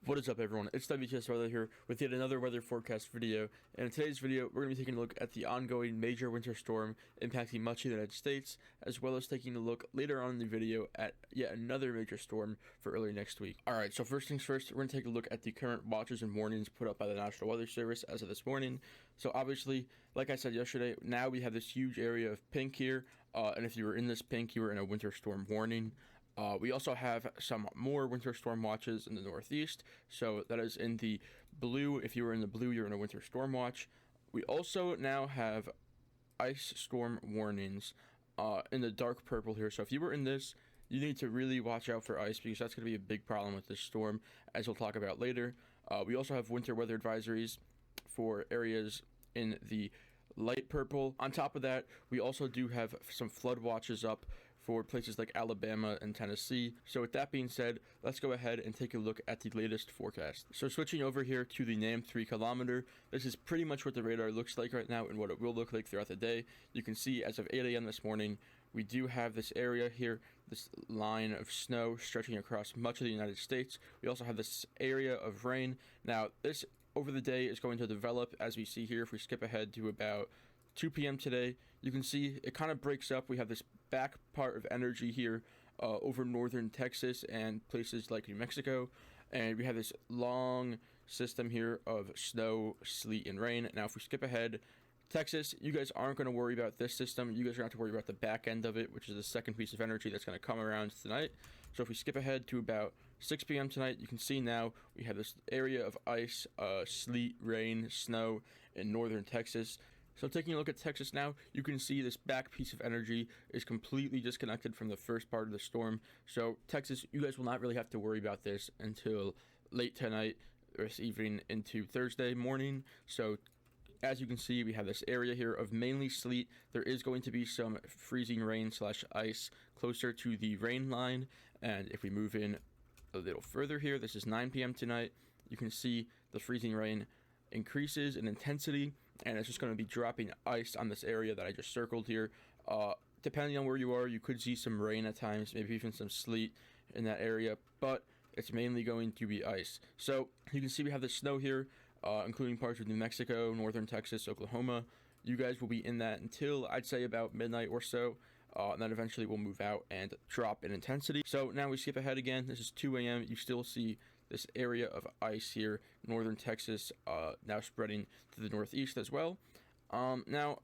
What is up, everyone? It's WTS Weather here with yet another weather forecast video, and in today's video we're going to be taking a look at the ongoing major winter storm impacting much of the United States, as well as taking a look later on in the video at yet another major storm for early next week. Alright, so first things first, we're going to take a look at the current watches and warnings put up by the National Weather Service as of this morning. So obviously, like I said yesterday, now we have this huge area of pink here, and if you were in this pink, you were in a winter storm warning. We also have some more winter storm watches in the Northeast, so that is in the blue. If you were in the blue, you're in a winter storm watch. We also now have ice storm warnings in the dark purple here. So if you were in this, you need to really watch out for ice, because that's going to be a big problem with this storm, as we'll talk about later. We also have winter weather advisories for areas in the light purple. On top of that, we also do have some flood watches up for places like Alabama and Tennessee. So with that being said, let's go ahead and take a look at the latest forecast. So switching over here to the NAM 3 kilometer, this is pretty much what the radar looks like right now and what it will look like throughout the day. You can see as of 8 a.m. this morning, we do have this area here, this line of snow stretching across much of the United States. We also have this area of rain. Now, this over the day is going to develop, as we see here. If we skip ahead to about 2 p.m. today, you can see it kind of breaks up. We have this back part of energy here over northern Texas and places like New Mexico, and we have this long system here of snow, sleet, and rain. Now if we skip ahead, Texas, you guys aren't going to worry about this system. You guys are going to have to worry about the back end of it, which is the second piece of energy that's going to come around tonight. So if we skip ahead to about 6 p.m. tonight, you can see now we have this area of ice, sleet, rain, snow in northern Texas. So taking a look at Texas now, you can see this back piece of energy is completely disconnected from the first part of the storm. So Texas, you guys will not really have to worry about this until late tonight or this evening into Thursday morning. So as you can see, we have this area here of mainly sleet. There is going to be some freezing rain / ice closer to the rain line. And if we move in a little further here, this is 9 p.m. tonight, you can see the freezing rain increases in intensity, and it's just going to be dropping ice on this area that I just circled here. Depending on where you are, you could see some rain at times, maybe even some sleet in that area, but it's mainly going to be ice. So you can see we have the snow here, including parts of New Mexico, northern Texas, Oklahoma. You guys will be in that until I'd say about midnight or so, and then eventually we'll move out and drop in intensity. So now we skip ahead again. This is 2 a.m. You still see this area of ice here, northern Texas, now spreading to the northeast as well. Now,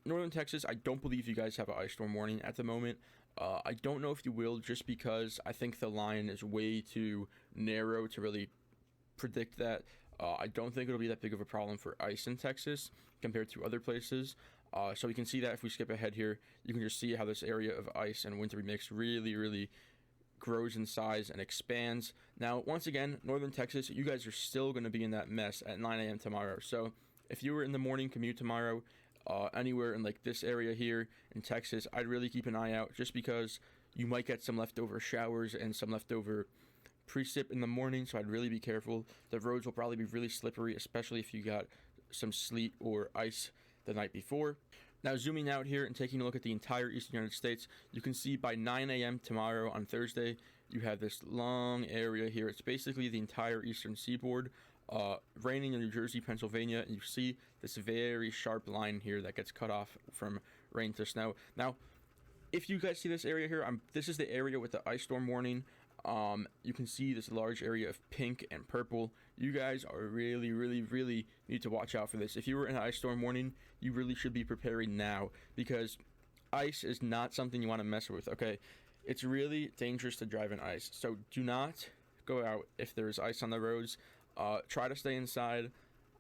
northern Texas, I don't believe you guys have an ice storm warning at the moment. I don't know if you will, just because I think the line is way too narrow to really predict that. I don't think it'll be that big of a problem for ice in Texas compared to other places. So we can see that if we skip ahead here, you can just see how this area of ice and winter mix really grows in size and expands. Now, once again, northern Texas, you guys are still going to be in that mess at 9 a.m. tomorrow. So if you were in the morning commute tomorrow, anywhere in like this area here in Texas, I'd really keep an eye out, just because you might get some leftover showers and some leftover precip in the morning. So I'd really be careful. The roads will probably be really slippery, especially if you got some sleet or ice the night before. Now, zooming out here and taking a look at the entire eastern United States, you can see by 9 a.m. tomorrow on Thursday, you have this long area here. It's basically the entire eastern seaboard, raining in New Jersey, Pennsylvania, and you see this very sharp line here that gets cut off from rain to snow. Now, if you guys see this area here, this is the area with the ice storm warning. You can see this large area of pink and purple. You guys are really need to watch out for this. If you were in an ice storm warning, you really should be preparing now, because ice is not something you want to mess with, okay? It's really dangerous to drive in ice, so do not go out if there's ice on the roads. Try to stay inside.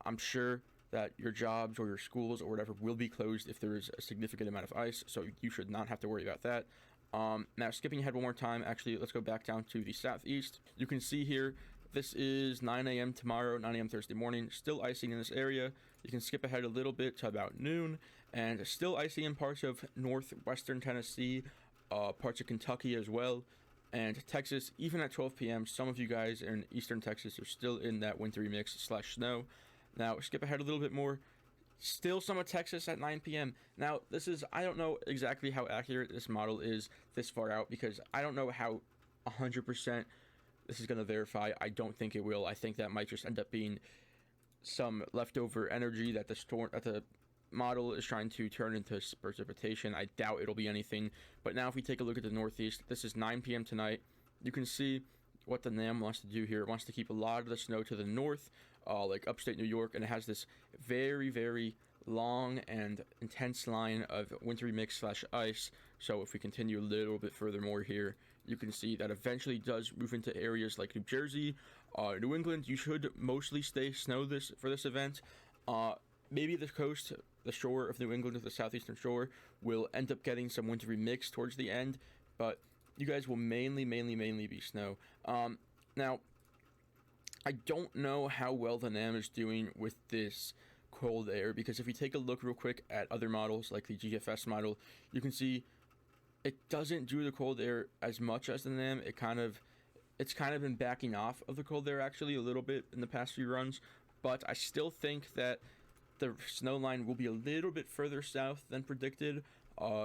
I'm sure that your jobs or your schools or whatever will be closed if there is a significant amount of ice, so you should not have to worry about that. Now, skipping ahead one more time, actually, let's go back down to the southeast. You can see here, this is 9 a.m. tomorrow, 9 a.m. Thursday morning, still icing in this area. You can skip ahead a little bit to about noon, and still icing in parts of northwestern Tennessee, parts of Kentucky as well, and Texas. Even at 12 p.m., some of you guys in eastern Texas are still in that wintry mix / snow. Now, skip ahead a little bit more. Still some of Texas at 9 p.m. Now, I don't know exactly how accurate this model is this far out, because I don't know how 100% this is going to verify. I don't think it will. I think that might just end up being some leftover energy that the model is trying to turn into precipitation. I doubt it'll be anything. But now if we take a look at the Northeast, this is 9 p.m. tonight. You can see what the NAM wants to do here. It wants to keep a lot of the snow to the north, like upstate New York, and it has this very, very long and intense line of wintry mix / ice. So if we continue a little bit further more here, you can see that eventually does move into areas like New Jersey, New England. You should mostly stay snow for this event. Maybe the coast, the shore of New England, or the southeastern shore, will end up getting some wintry mix towards the end, but you guys will mainly be snow. Now, I don't know how well the NAM is doing with this cold air, because if you take a look real quick at other models like the GFS model, you can see it doesn't do the cold air as much as the NAM. It's kind of been backing off of the cold air actually a little bit in the past few runs, but I still think that the snow line will be a little bit further south than predicted.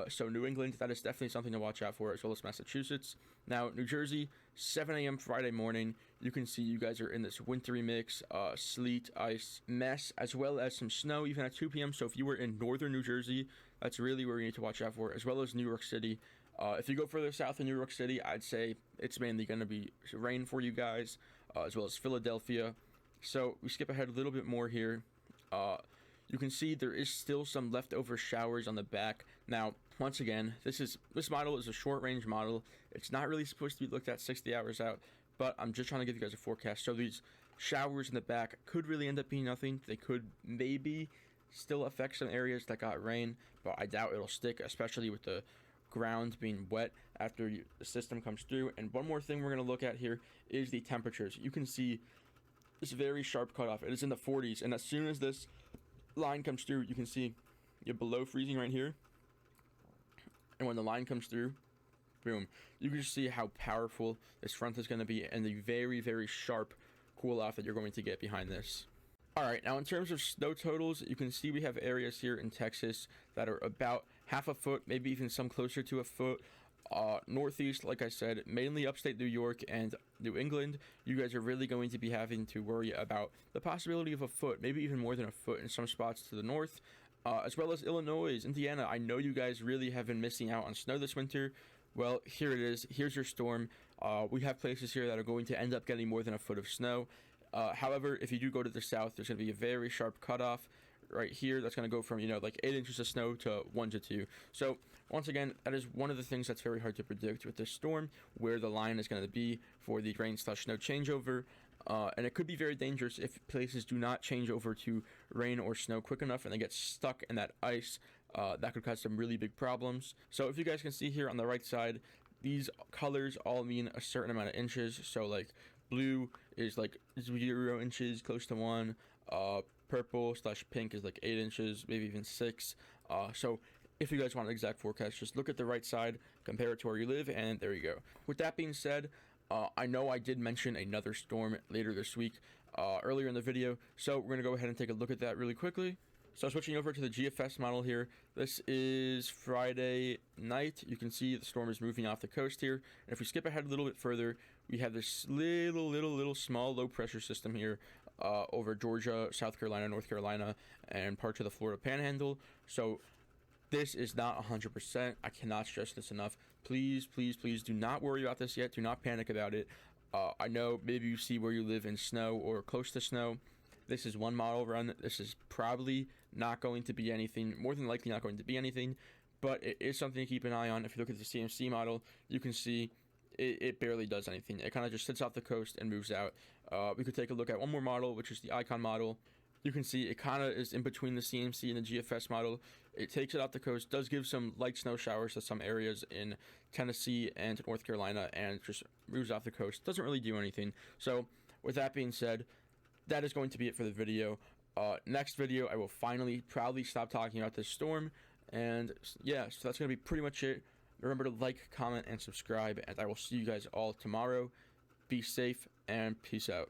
So New England, that is definitely something to watch out for, as well as Massachusetts. Now, New Jersey, 7 a.m. Friday morning, you can see you guys are in this wintry mix, sleet, ice mess, as well as some snow even at 2 p.m. So if you were in northern New Jersey, that's really where you need to watch out for, as well as New York City. If you go further south in New York City, I'd say it's mainly going to be rain for you guys, as well as Philadelphia. So we skip ahead a little bit more here. You can see there is still some leftover showers on the back. Now, once again, this model is a short range model. It's not really supposed to be looked at 60 hours out, but I'm just trying to give you guys a forecast. So these showers in the back could really end up being nothing. They could maybe still affect some areas that got rain, but I doubt it'll stick, especially with the ground being wet after the system comes through. And one more thing we're going to look at here is the temperatures. You can see this very sharp cutoff. It is in the 40s, and as soon as this line comes through, you can see you're below freezing right here, and when the line comes through, boom, you can just see how powerful this front is going to be and the very, very sharp cool off that you're going to get behind this. All right, now in terms of snow totals, you can see we have areas here in Texas that are about half a foot, maybe even some closer to a foot. Northeast, like I said, mainly upstate New York and New England, you guys are really going to be having to worry about the possibility of a foot, maybe even more than a foot in some spots to the north, as well as Illinois, Indiana. I know you guys really have been missing out on snow this winter. Well, here it is. Here's your storm. We have places here that are going to end up getting more than a foot of snow. However, if you do go to the south, there's going to be a very sharp cutoff right here. That's going to go from, like 8 inches of snow to 1 to 2. So once again, that is one of the things that's very hard to predict with this storm, where the line is going to be for the rain/snow changeover. And it could be very dangerous if places do not change over to rain or snow quick enough and they get stuck in that ice. That could cause some really big problems. So if you guys can see here on the right side, these colors all mean a certain amount of inches. So like blue is like 0 inches, close to 1. Purple/pink is like 8 inches, maybe even 6. So if you guys want an exact forecast, just look at the right side, compare it to where you live, and there you go. With that being said, I know I did mention another storm later this week earlier in the video, so we're going to go ahead and take a look at that really quickly. So switching over to the GFS model here, this is Friday night. You can see the storm is moving off the coast here. And if we skip ahead a little bit further, we have this little small low pressure system here over Georgia, South Carolina, North Carolina, and parts of the Florida Panhandle. So this is not 100%. I cannot stress this enough. Please do not worry about this yet. Do not panic about it. I know maybe you see where you live in snow or close to snow. This is one model run. This is probably not going to be anything, more than likely not going to be anything, but it is something to keep an eye on. If you look at the CMC model, you can see it barely does anything. It kind of just sits off the coast and moves out. We could take a look at one more model, which is the Icon model. You can see it kind of is in between the CMC and the GFS model. It takes it off the coast, does give some light snow showers to some areas in Tennessee and North Carolina, and just moves off the coast. Doesn't really do anything. So with that being said, that is going to be it for the video. Next video, I will finally proudly stop talking about this storm. And yeah, so that's going to be pretty much it. Remember to like, comment, and subscribe, and I will see you guys all tomorrow. Be safe, and peace out.